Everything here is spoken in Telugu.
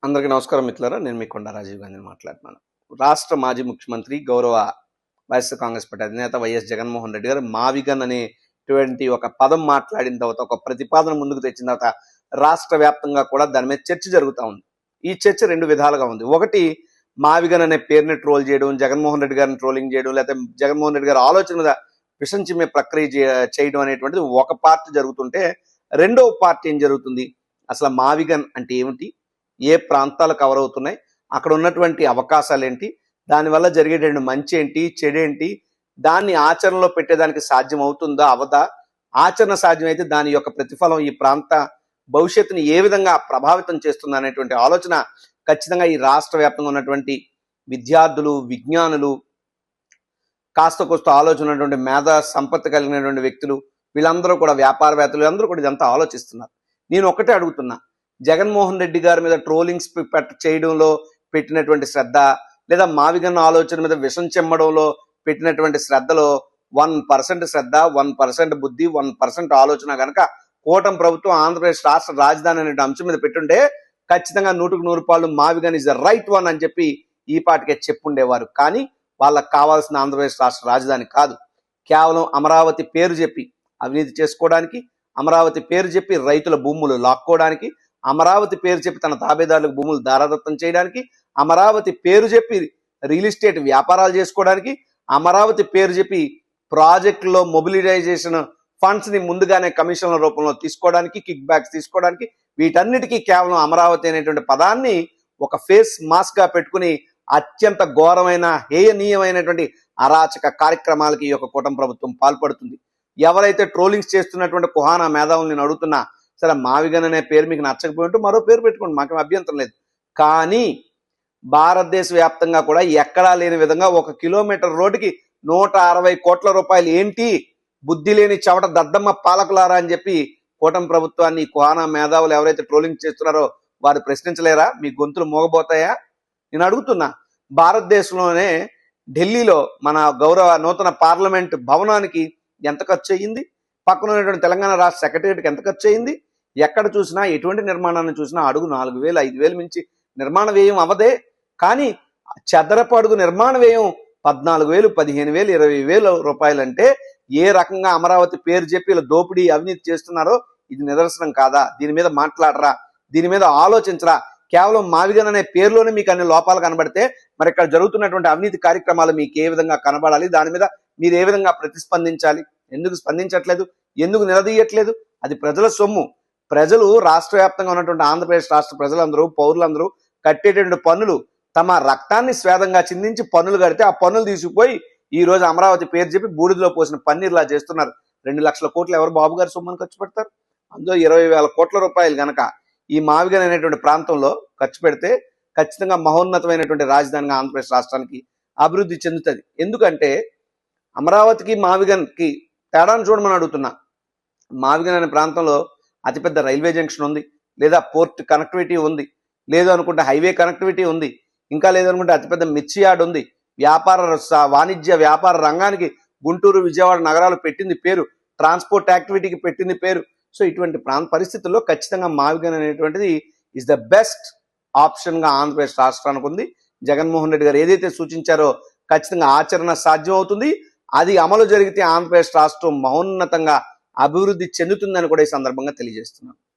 అందరికీ నమస్కారం మిత్రులారా. నేను మీ కొండా రాజీవ్ గాంధీని మాట్లాడుతున్నాను. రాష్ట్ర మాజీ ముఖ్యమంత్రి గౌరవ వైఎస్ఆర్ కాంగ్రెస్ పార్టీ అధినేత వైఎస్ జగన్మోహన్ రెడ్డి గారు మావిగన్ అనేటువంటి ఒక పదం మాట్లాడిన తర్వాత, ఒక ప్రతిపాదన ముందుకు తెచ్చిన తర్వాత రాష్ట్ర వ్యాప్తంగా కూడా దాని మీద చర్చ జరుగుతూ ఉంది. ఈ చర్చ రెండు విధాలుగా ఉంది. ఒకటి, మావిగన్ అనే పేరుని ట్రోల్ చేయడం, జగన్మోహన్ రెడ్డి గారిని ట్రోలింగ్ చేయడం, లేకపోతే జగన్మోహన్ రెడ్డి గారి ఆలోచన మీద విషం చిమ్మే ప్రక్రియ చేయడం అనేటువంటిది ఒక పార్టీ జరుగుతుంటే, రెండవ పార్టీ ఏం జరుగుతుంది, అసలు మావిగన్ అంటే ఏమిటి, ఏ ప్రాంతాలు కవర్ అవుతున్నాయి, అక్కడ ఉన్నటువంటి అవకాశాలు ఏంటి, దానివల్ల జరిగేటువంటి మంచి ఏంటి, చెడేంటి, దాన్ని ఆచరణలో పెట్టేదానికి సాధ్యం అవుతుందా అవదా, ఆచరణ సాధ్యమైతే దాని యొక్క ప్రతిఫలం ఈ ప్రాంత భవిష్యత్తుని ఏ విధంగా ప్రభావితం చేస్తుంది అనేటువంటి ఆలోచన ఖచ్చితంగా ఈ రాష్ట్ర వ్యాప్తంగా ఉన్నటువంటి విద్యార్థులు, విజ్ఞానులు, కాస్త కోస్త ఆలోచన ఉన్నటువంటి మేధా సంపత్తి కలిగినటువంటి వ్యక్తులు, వీళ్ళందరూ కూడా వ్యాపారవేత్తలు, అందరూ కూడా ఇదంతా ఆలోచిస్తున్నారు. నేను ఒకటే అడుగుతున్నా, జగన్మోహన్ రెడ్డి గారి మీద ట్రోలింగ్స్ చేయడంలో పెట్టినటువంటి శ్రద్ధ, లేదా మావిగన్ ఆలోచన మీద విషం చెమ్మడంలో పెట్టినటువంటి శ్రద్ధలో 1% శ్రద్ధ, 1% బుద్ధి, 1% ఆలోచన కనుక కూటమి ప్రభుత్వం ఆంధ్రప్రదేశ్ రాష్ట్ర రాజధాని అనే అంశం మీద పెట్టుంటే ఖచ్చితంగా 100% మావిగన్ ఇస్ ద రైట్ వన్ అని చెప్పి ఈ పాటికే చెప్పుండేవారు. కానీ వాళ్ళకి కావాల్సిన ఆంధ్రప్రదేశ్ రాష్ట్ర రాజధాని కాదు, కేవలం అమరావతి పేరు చెప్పి అవినీతి చేసుకోవడానికి, అమరావతి పేరు చెప్పి రైతుల భూములు లాక్కోవడానికి, అమరావతి పేరు చెప్పి తన తాబేదారులకు భూములు దారాదత్తం చేయడానికి, అమరావతి పేరు చెప్పి రియల్ ఎస్టేట్ వ్యాపారాలు చేసుకోవడానికి, అమరావతి పేరు చెప్పి ప్రాజెక్టులో మొబిలైజేషన్ ఫండ్స్ ని ముందుగానే కమిషన్ల రూపంలో తీసుకోవడానికి, కిక్ బ్యాక్స్ తీసుకోవడానికి, వీటన్నిటికీ కేవలం అమరావతి అనేటువంటి పదాన్ని ఒక ఫేస్ మాస్క్ గా పెట్టుకుని అత్యంత ఘోరమైన, హేయనీయమైనటువంటి అరాచక కార్యక్రమాలకి ఈ యొక్క కూటమి ప్రభుత్వం పాల్పడుతుంది. ఎవరైతే ట్రోలింగ్స్ చేస్తున్నటువంటి కుహానా మేధావులు నేను అడుగుతున్నా, సరే మావిగన్ అనే పేరు మీకు నచ్చకపోయి ఉంటే మరో పేరు పెట్టుకోండి, మాకేం అభ్యంతరం లేదు. కానీ భారతదేశ వ్యాప్తంగా కూడా ఎక్కడా లేని విధంగా 1 కిలోమీటర్ రోడ్డుకి 160 కోట్ల రూపాయలు ఏంటి, బుద్ధి లేని చవట దద్దమ్మ పాలకులారా అని చెప్పి కూటమి ప్రభుత్వాన్ని కుహానా మేధావులు ఎవరైతే ట్రోలింగ్ చేస్తున్నారో వారు ప్రశ్నించలేరా? మీ గొంతులు మోగబోతాయా? నేను అడుగుతున్నా. భారతదేశంలోనే ఢిల్లీలో మన గౌరవ నూతన పార్లమెంట్ భవనానికి ఎంత ఖర్చు అయ్యింది, పక్కన ఉన్నటువంటి తెలంగాణ రాష్ట్ర సెక్రటరీకి ఎంత ఖర్చు అయింది, ఎక్కడ చూసినా ఎటువంటి నిర్మాణాన్ని చూసినా అడుగు 4,000 5,000 మించి నిర్మాణ వ్యయం అవదే. కానీ చదరపు అడుగు నిర్మాణ వ్యయం 14,000 15,000 20,000 రూపాయలు అంటే ఏ రకంగా అమరావతి పేరు చెప్పి ఇలా దోపిడీ అవినీతి చేస్తున్నారో ఇది నిదర్శనం కాదా? దీని మీద మాట్లాడరా, దీని మీద ఆలోచించరా? కేవలం మావిగన్ అనే పేరులోనే మీకు అన్ని లోపాలు కనబడితే మరి ఇక్కడ జరుగుతున్నటువంటి అవినీతి కార్యక్రమాలు మీకు ఏ విధంగా కనబడాలి, దాని మీద మీరు ఏ విధంగా ప్రతిస్పందించాలి? ఎందుకు స్పందించట్లేదు, ఎందుకు నిలదీయట్లేదు? అది ప్రజల సొమ్ము. ప్రజలు రాష్ట్ర వ్యాప్తంగా ఉన్నటువంటి ఆంధ్రప్రదేశ్ రాష్ట్ర ప్రజలందరూ, పౌరులందరూ కట్టేటువంటి పన్నులు, తమ రక్తాన్ని స్వేదంగా చిందించి పన్నులు కడితే ఆ పన్నులు తీసుకుపోయి ఈ రోజు అమరావతి పేరు చెప్పి బూడిదలో పోసిన పన్నీర్లా చేస్తున్నారు. 2 లక్షల కోట్లు ఎవరు బాబు గారి సొమ్మును ఖర్చు పెడతారు? అందులో 20,000 కోట్ల రూపాయలు గనక ఈ మావిగన్ అనేటువంటి ప్రాంతంలో ఖర్చు పెడితే ఖచ్చితంగా మహోన్నతమైనటువంటి రాజధానిగా ఆంధ్రప్రదేశ్ రాష్ట్రానికి అభివృద్ధి చెందుతుంది. ఎందుకంటే అమరావతికి మావిగన్కి తేడాను చూడమని అడుగుతున్నా. మావిగన్ అనే ప్రాంతంలో అతిపెద్ద రైల్వే జంక్షన్ ఉంది, లేదా పోర్ట్ కనెక్టివిటీ ఉంది, లేదు అనుకుంటే హైవే కనెక్టివిటీ ఉంది, ఇంకా లేదనుకుంటే అతిపెద్ద మిర్చి యార్డ్ ఉంది. వాణిజ్య వ్యాపార రంగానికి గుంటూరు, విజయవాడ నగరాలు పెట్టింది పేరు, ట్రాన్స్పోర్ట్ యాక్టివిటీకి పెట్టింది పేరు. సో ఇటువంటి పరిస్థితుల్లో ఖచ్చితంగా మావిగన్ అనేటువంటిది ఈజ్ ద బెస్ట్ ఆప్షన్ గా ఆంధ్రప్రదేశ్ రాష్ట్రానికి ఉంది. జగన్మోహన్ రెడ్డి గారు ఏదైతే సూచించారో ఖచ్చితంగా ఆచరణ సాధ్యం అవుతుంది. అది అమలు జరిగితే ఆంధ్రప్రదేశ్ రాష్ట్రం మహోన్నతంగా అభివృద్ధి చెందుతుందని కూడా ఈ సందర్భంగా తెలియజేస్తున్నాను.